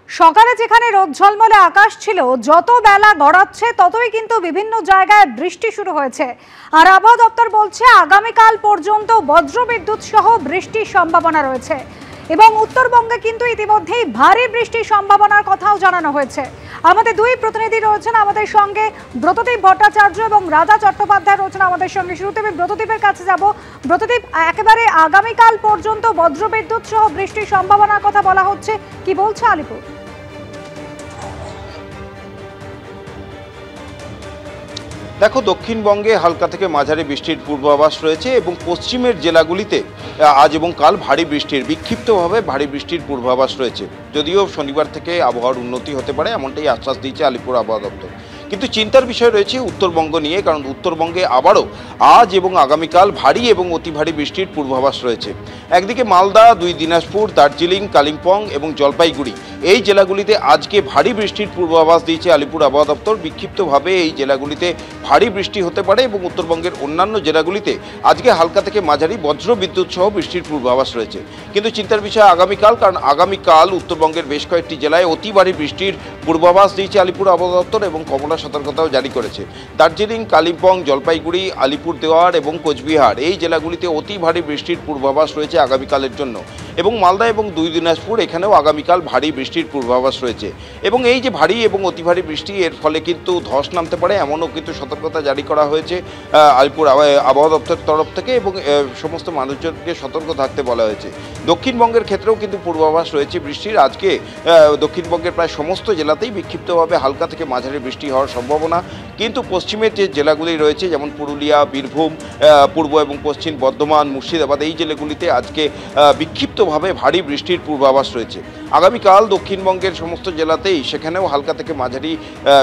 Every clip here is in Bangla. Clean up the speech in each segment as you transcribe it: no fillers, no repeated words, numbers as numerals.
সকালে যেখানে রোদ ঝলমলে আকাশ ছিল, যত বেলা গড়াচ্ছে ততই কিন্তু বিভিন্ন জায়গায় বৃষ্টি শুরু হয়েছে। আর আবহাওয়া দপ্তর বলছে আগামীকাল পর্যন্ত বজ্রবিদ্যুৎ সহ বৃষ্টির সম্ভাবনা রয়েছে এবং উত্তরবঙ্গে কিন্তু ইতিমধ্যেই ভারী বৃষ্টির সম্ভাবনার কথাও জানানো হয়েছে। আমাদের দুই প্রতিনিধি রয়েছেন আমাদের সঙ্গে, ব্রতদীপ ভট্টাচার্য এবং রাজা চট্টোপাধ্যায় রয়েছেন আমাদের সঙ্গে। শুরুতে আমি ব্রতদীপের কাছে যাব। ব্রতদীপ, একেবারে আগামীকাল পর্যন্ত বজ্রবিদ্যুৎ সহ বৃষ্টির সম্ভাবনার কথা বলা হচ্ছে, কি বলছে আলিপুর? দেখো, দক্ষিণবঙ্গে হালকা থেকে মাঝারি বৃষ্টির পূর্বাভাস রয়েছে এবং পশ্চিমের জেলাগুলিতে আজ এবং কাল ভারী বৃষ্টির, বিক্ষিপ্তভাবে ভারী বৃষ্টির পূর্বাভাস রয়েছে। যদিও শনিবার থেকে আবহাওয়ার উন্নতি হতে পারে এমনটাই আশ্বাস দিয়েছে আলিপুর আবহাওয়া দপ্তর। কিন্তু চিন্তার বিষয় রয়েছে উত্তরবঙ্গ নিয়ে, কারণ উত্তরবঙ্গে আবারও আজ এবং আগামীকাল ভারী এবং অতি ভারী বৃষ্টির পূর্বাভাস রয়েছে। একদিকে মালদা, দুই দিনাজপুর, দার্জিলিং, কালিম্পং এবং জলপাইগুড়ি এই জেলাগুলিতে আজকে ভারী বৃষ্টির পূর্বাভাস দিয়েছে আলিপুর আবহাওয়া দপ্তর। বিক্ষিপ্তভাবে এই জেলাগুলিতে ভারী বৃষ্টি হতে পারে এবং উত্তরবঙ্গের অন্যান্য জেলাগুলিতে আজকে হালকা থেকে মাঝারি বজ্রবিদ্যুৎ সহ বৃষ্টির পূর্বাভাস রয়েছে। কিন্তু চিন্তার বিষয় আগামীকাল, কারণ আগামীকাল উত্তরবঙ্গের বেশ কয়েকটি জেলায় অতি ভারী বৃষ্টির পূর্বাভাস দিয়েছে আলিপুর আবহাওয়া দপ্তর এবং কমলা সতর্কতাও জারি করেছে। দার্জিলিং, কালিম্পং, জলপাইগুড়ি, আলিপুরদুয়ার এবং কোচবিহার এই জেলাগুলিতে অতি ভারী বৃষ্টির পূর্বাভাস রয়েছে আগামীকালের জন্য। এবং মালদা এবং দুই দিনাজপুর এখানেও আগামীকাল ভারী বৃষ্টির পূর্বাভাস রয়েছে। এবং এই যে ভারী এবং অতি ভারী বৃষ্টি, এর ফলে কিন্তু ধস নামতে পারে এমনও কিন্তু সতর্কতা জারি করা হয়েছে আলিপুর আবহাওয়া দপ্তরের তরফ থেকে এবং সমস্ত মানুষজনকে সতর্ক থাকতে বলা হয়েছে। দক্ষিণবঙ্গের ক্ষেত্রেও কিন্তু পূর্বাভাস রয়েছে বৃষ্টির। আজকে দক্ষিণবঙ্গের প্রায় সমস্ত জেলাতেই বিক্ষিপ্তভাবে হালকা থেকে মাঝারি বৃষ্টি হওয়ার সম্ভাবনা। কিন্তু পশ্চিমের যে জেলাগুলি রয়েছে, যেমন পুরুলিয়া, বীরভূম, পূর্ব এবং পশ্চিম বর্ধমান, মুর্শিদাবাদ এই জেলাগুলিতে আজকে বিক্ষিপ্তভাবে ভারী বৃষ্টির পূর্বাভাস রয়েছে। আগামীকাল দক্ষিণবঙ্গের সমস্ত জেলাতেই সেখানেও হালকা থেকে মাঝারি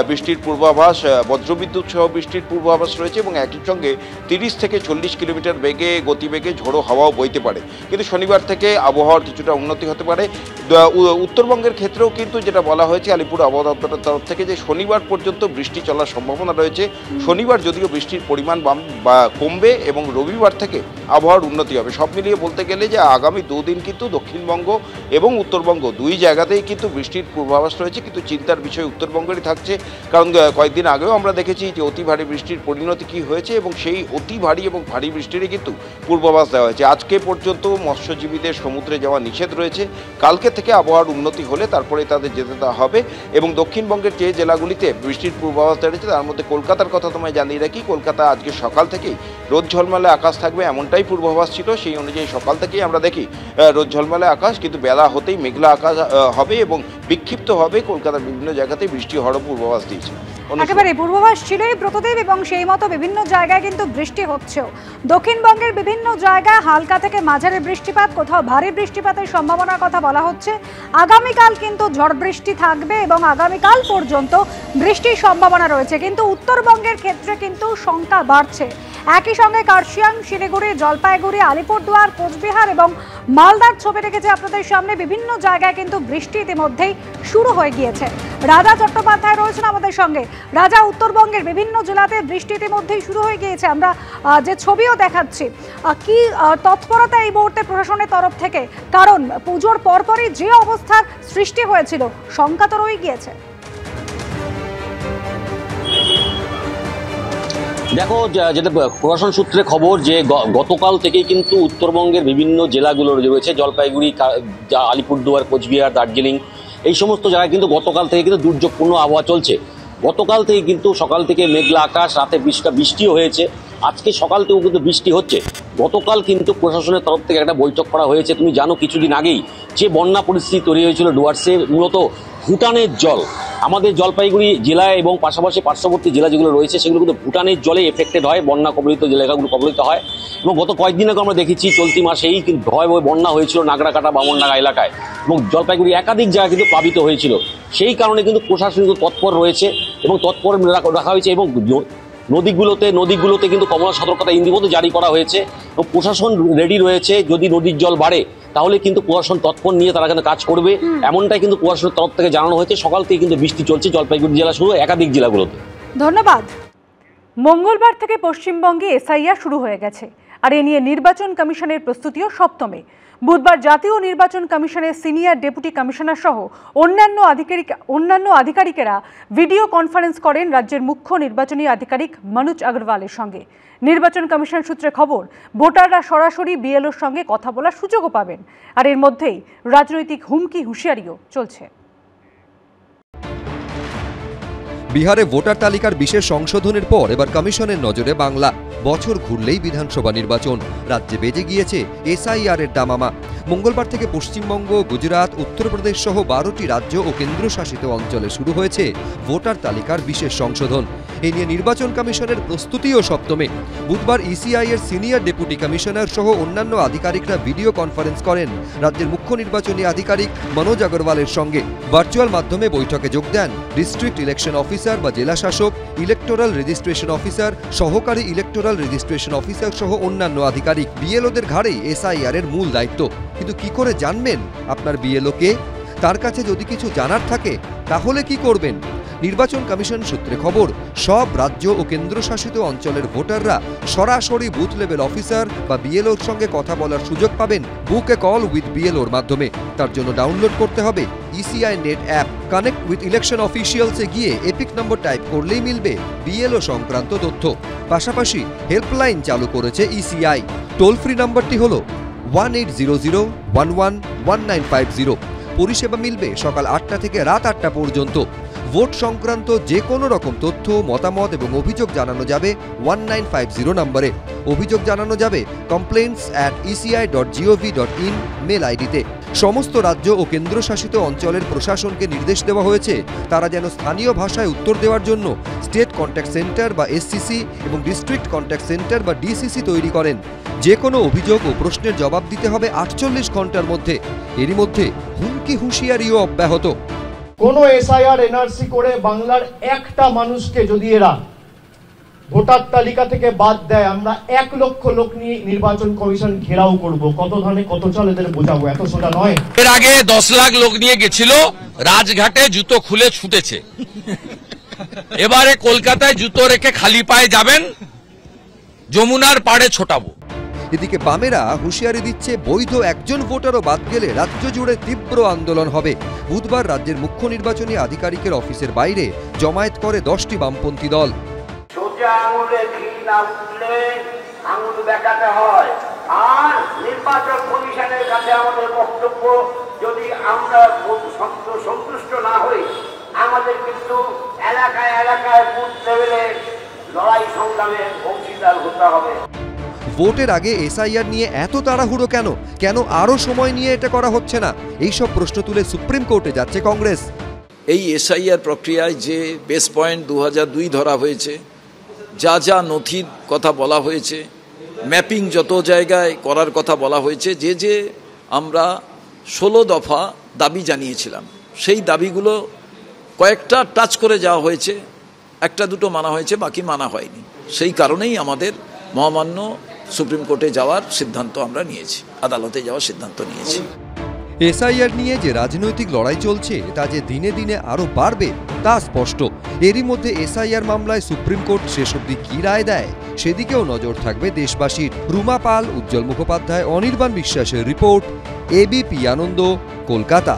বৃষ্টির পূর্বাভাস, বজ্রবিদ্যুৎ সহ বৃষ্টির পূর্বাভাস রয়েছে এবং একই সঙ্গে 30 থেকে 40 কিলোমিটার বেগে গতিবেগে ঝোড়ো হাওয়াও বইতে পারে। কিন্তু শনিবার থেকে আবহাওয়ার কিছুটা উন্নতি হতে পারে। উত্তরবঙ্গের ক্ষেত্রেও কিন্তু যেটা বলা হয়েছে আলিপুর আবহাওয়া দপ্তরের তরফ থেকে, যে শনিবার পর্যন্ত বৃষ্টি চলার সম্ভাবনা রয়েছে। শনিবার যদিও বৃষ্টির পরিমাণ কমবে এবং রবিবার থেকে আবহাওয়ার উন্নতি হবে। সব মিলিয়ে বলতে গেলে যে আগামী দুদিন কিন্তু দক্ষিণবঙ্গ এবং উত্তরবঙ্গ দুই জায়গাতেই কিন্তু বৃষ্টির পূর্বাভাস রয়েছে। কিন্তু চিন্তার বিষয় উত্তরবঙ্গেরই থাকছে, কারণ কয়েকদিন আগেও আমরা দেখেছি যে অতি ভারী বৃষ্টির পরিণতি কী হয়েছে এবং সেই অতি ভারী এবং ভারী বৃষ্টিরই কিন্তু পূর্বাভাস দেওয়া হয়েছে। আজকে পর্যন্ত মৎস্যজীবীদের সমুদ্রে যাওয়া নিষেধ রয়েছে। কালকে থেকে আবহাওয়ার উন্নতি হলে তারপরে তাদের যেতে দেওয়া হবে। এবং দক্ষিণবঙ্গের যে জেলাগুলিতে বৃষ্টির পূর্বাভাস দেওয়া হয়েছে তার মধ্যে কলকাতার কথা তোমায় জানিয়ে রাখি, কলকাতা আজকে সকাল থেকেই রোদ ঝলমলে আকাশ থাকবে এমনটাই পূর্বাভাস ছিল। সেই অনুযায়ী সকাল থেকেই আমরা দেখি রোদ ঝলমলে আকাশ, কিন্তু বেলা হতেই মেঘলা আকাশ হবে এবং বিক্ষিপ্তভাবে কলকাতার বিভিন্ন জায়গাতেই বৃষ্টি হওয়ার পূর্বাভাস দিয়েছে। একেবারে পূর্বাভাস ছিলই ব্রতদীপ, এবং সেই মতো বিভিন্ন জায়গায় কিন্তু বৃষ্টি হচ্ছেও। দক্ষিণবঙ্গের বিভিন্ন জায়গায় হালকা থেকে মাঝারি বৃষ্টিপাত, কোথাও ভারী বৃষ্টিপাতের সম্ভাবনার কথা বলা হচ্ছে। আগামীকাল কিন্তু ঝড় বৃষ্টি থাকবে এবং আগামীকাল পর্যন্ত বৃষ্টির সম্ভাবনা রয়েছে। কিন্তু উত্তরবঙ্গের ক্ষেত্রে কিন্তু সংখ্যা বাড়ছে। একই সঙ্গে কার্শিয়াং, শিলিগুড়ি, জলপাইগুড়ি, আলিপুরদুয়ার, কোচবিহার এবং মালদার ছবি রেখেছে আপনাদের সামনে। বিভিন্ন জায়গায় কিন্তু বৃষ্টি ইতিমধ্যেই শুরু হয়ে গিয়েছে। রাজা চট্টোপাধ্যায় রয়েছেন আমাদের সঙ্গে। রাজা, উত্তরবঙ্গের বিভিন্ন জেলাতে বৃষ্টি ইতিমধ্যেই শুরু হয়ে গিয়েছে, আমরা যে ছবিও দেখাচ্ছি। কি তৎপরতা এই মুহূর্তে প্রশাসনের তরফ থেকে? কারণ পুজোর পরপরই যে অবস্থার সৃষ্টি হয়েছিল, শঙ্কা তো রয়ে গিয়েছে। দেখো, যেটা প্রশাসন সূত্রে খবর, যে গতকাল থেকেই কিন্তু উত্তরবঙ্গের বিভিন্ন জেলাগুলো রয়েছে, জলপাইগুড়ি, আলিপুরদুয়ার, কোচবিহার, দার্জিলিং এই সমস্ত জায়গায় কিন্তু গতকাল থেকে কিন্তু দুর্যোগপূর্ণ আবহাওয়া চলছে। গতকাল থেকে কিন্তু সকাল থেকে মেঘলা আকাশ, রাতে বৃষ্টিও হয়েছে, আজকে সকাল থেকেও কিন্তু বৃষ্টি হচ্ছে। গতকাল কিন্তু প্রশাসনের তরফ থেকে একটা বৈঠক করা হয়েছে। তুমি জানো কিছুদিন আগেই যে বন্যা পরিস্থিতি তৈরি হয়েছিল ডুয়ার্সে, মূলত ভুটানের জল আমাদের জলপাইগুড়ি জেলায় এবং পাশাপাশি পার্শ্ববর্তী জেলা যেগুলো রয়েছে সেগুলো কিন্তু ভুটানের জলে এফেক্টেড হয়, বন্যা কবলিত এলাকাগুলো কবলিত হয়। এবং গত কয়েকদিন আগে আমরা দেখেছি চলতি মাসেই কিন্তু ভয়াবহ বন্যা হয়েছিল নাগরাকাটা, বামনডাঙ্গা এলাকায়, এবং জলপাইগুড়ি একাধিক জায়গা কিন্তু প্লাবিত হয়েছিল। সেই কারণে কিন্তু প্রশাসন কিন্তু তৎপর রয়েছে এবং তৎপর রাখা হয়েছে এবং নদীগুলোতে কিন্তু কমলা সতর্কতা ইতিমধ্যে জারি করা হয়েছে এবং প্রশাসন রেডি রয়েছে। যদি নদীর জল বাড়ে তাহলে কিন্তু প্রশাসন তৎপর নিয়ে তারা কিন্তু কাজ করবে, এমনটাই কিন্তু প্রশাসনের তরফ থেকে জানানো হয়েছে। সকাল থেকে কিন্তু বৃষ্টি চলছে জলপাইগুড়ি জেলা শুরু একাধিক জেলাগুলোতে। ধন্যবাদ। মঙ্গলবার থেকে পশ্চিমবঙ্গে এসআইআর শুরু হয়ে গেছে, আর এ নিয়ে নির্বাচন কমিশনের প্রস্তুতিও সপ্তমে। বুধবার জাতীয় নির্বাচন কমিশনের সিনিয়র ডেপুটি কমিশনার সহ অন্যান্য আধিকারিকেরা ভিডিও কনফারেন্স করেন রাজ্যের মুখ্য নির্বাচনী আধিকারিক মনোজ আগরওয়ালের সঙ্গে। নির্বাচন কমিশন সূত্রে খবর, ভোটাররা সরাসরি বিএলওর সঙ্গে কথা বলার সুযোগও পাবেন। আর এর মধ্যেই রাজনৈতিক হুমকি হুঁশিয়ারিও চলছে। বিহারে ভোটার তালিকার বিশেষ সংশোধনের পর এবার কমিশনের নজরে বাংলা। বছর ঘুরলেই বিধানসভা নির্বাচন, রাজ্যে বেজে গিয়েছে এসআইআর এর দামামা। মঙ্গলবার থেকে পশ্চিমবঙ্গ, গুজরাট, উত্তরপ্রদেশ সহ 12টি রাজ্য ও কেন্দ্রশাসিত অঞ্চলে শুরু হয়েছে ভোটার তালিকার বিশেষ সংশোধন। এ নিয়ে নির্বাচন কমিশনের প্রস্তুতিও সপ্তমে। বুধবার ইসিআই এর সিনিয়র ডেপুটি কমিশনার সহ অন্যান্য আধিকারিকরা ভিডিও কনফারেন্স করেন রাজ্যের মুখ্য নির্বাচনী আধিকারিক মনোজ আগরওয়ালের সঙ্গে। ভার্চুয়াল মাধ্যমে বৈঠকে যোগ দেন ডিস্ট্রিক্ট ইলেকশন অফিসার বা জেলা শাসক, ইলেকটোরাল রেজিস্ট্রেশন অফিসার, সহকারী ইলেকটোরাল রেজিস্ট্রেশন অফিসার সহ অন্যান্য আধিকারিক। বিএলওদের ঘাড়েই এসআইআর এর মূল দায়িত্ব। কিন্তু কি করে জানবেন আপনার বিএলও কে? তার কাছে যদি কিছু জানার থাকে তাহলে কি করবেন? নির্বাচন কমিশন সূত্রে খবর, সব রাজ্য ও কেন্দ্রশাসিত অঞ্চলের ভোটাররা সরাসরি বুথ লেভেল অফিসার বা বিএলওর সঙ্গে কথা বলার সুযোগ পাবেন বুক এ কল উইথ বিএলওর মাধ্যমে। তার জন্য ডাউনলোড করতে হবে ECI net app. Connect with election অফিসিয়ালসে গিয়ে এপিক নম্বর টাইপ করলেই মিলবে বিএলও সংক্রান্ত তথ্য। পাশাপাশি হেল্পলাইন চালু করেছে ইসিআই। টোল ফ্রি নম্বরটি হল 1800111950। পরিষেবা মিলবে সকাল 8টা থেকে রাত 8টা পর্যন্ত। ভোট সংক্রান্ত যে কোনো রকম তথ্য, মতামত এবং অভিযোগ জানানো যাবে 1950 নম্বরে। অভিযোগ জানানো যাবে complaints@eci.gov.in মেল আইডিতে। সমস্ত রাজ্য ও কেন্দ্রশাসিত অঞ্চলের প্রশাসনকে নির্দেশ দেওয়া হয়েছে তারা যেন স্থানীয় ভাষায় উত্তর দেওয়ার জন্য স্টেট কন্ট্যাক্ট সেন্টার বা এসসিসি এবং ডিস্ট্রিক্ট কন্ট্যাক্ট সেন্টার বা ডিসিসি তৈরি করেন। যে কোনো অভিযোগ ও প্রশ্নের জবাব দিতে হবে 48 ঘন্টার মধ্যে। এরই মধ্যে হুমকি হুঁশিয়ারিও অব্যাহত। কোন এসআইআর এনআরসি করে বাংলার একটা মানুষকে যদি এরা ভোটার তালিকা থেকে বাদ দেয়, আমরা 1 লক্ষ লোক নিয়ে নির্বাচন কমিশন ঘেরাও করব। কত ধানে কত চাল এদের বোঝাবো, এত সোজা নয়। এর আগে 10 লাখ লোক নিয়ে গেছিল, রাজঘাটে জুতো খুলে ছুটেছে। এবারে কলকাতায় জুতো রেখে খালি পায়ে যাবেন, যমুনার পাড়ে ছোটাবো। এদিকে বামেরা হুঁশিয়ারি দিচ্ছে, বৈধ একজন ভোটারও বাদ গেলে রাজ্য জুড়ে তীব্র আন্দোলন হবে। বুধবার রাজ্যের মুখ্য নির্বাচনী আধিকারিকের অফিসের বাইরে জমায়েত করে 10টি বামপন্থী দল। সোজা আঙুলে ঘি না উঠলে আঙুল দেখাতে হয়। আর নির্বাচন কমিশনের কাছে আমাদের বক্তব্য, যদি আমরা সন্তুষ্ট না হই, আমাদের কিন্তু এলাকায় এলাকায় বুথ লেভেলে লড়াই সংগ্রামে অংশীদার হতে হবে। ভোটের আগে এসআইআর নিয়ে এত তাড়াহুড়ো কেন? কেন আরও সময় নিয়ে এটা করা হচ্ছে না? এইসব প্রশ্ন তুলে সুপ্রিম কোর্টে যাচ্ছে কংগ্রেস। এই এসআইআর প্রক্রিয়ায় যে বেস পয়েন্ট 2002 ধরা হয়েছে, যা যা নথির কথা বলা হয়েছে, ম্যাপিং যত জায়গায় করার কথা বলা হয়েছে, যে আমরা 16 দফা দাবি জানিয়েছিলাম, সেই দাবিগুলো কয়েকটা টাচ করে যাওয়া হয়েছে, একটা দুটো মানা হয়েছে, বাকি মানা হয়নি। সেই কারণেই আমাদের মহামান্য সুপ্রিম কোর্টে যাওয়ার সিদ্ধান্ত আমরা নিয়েছি, আদালতে যাওয়ার সিদ্ধান্ত নিয়েছি। এসআইআর নিয়ে যে রাজনৈতিক লড়াই চলছে তা যে দিনে দিনে আরো বাড়বে তা স্পষ্ট। এরই মধ্যে এসআইআর মামলায় সুপ্রিম কোর্ট শেষ অবধি কি রায় দেয় সেদিকেও নজর থাকবে দেশবাসীর। রুমা পাল, উজ্জ্বল মুখোপাধ্যায়, অনির্বাণ বিশ্বাসের রিপোর্ট, এবিপি আনন্দ, কলকাতা।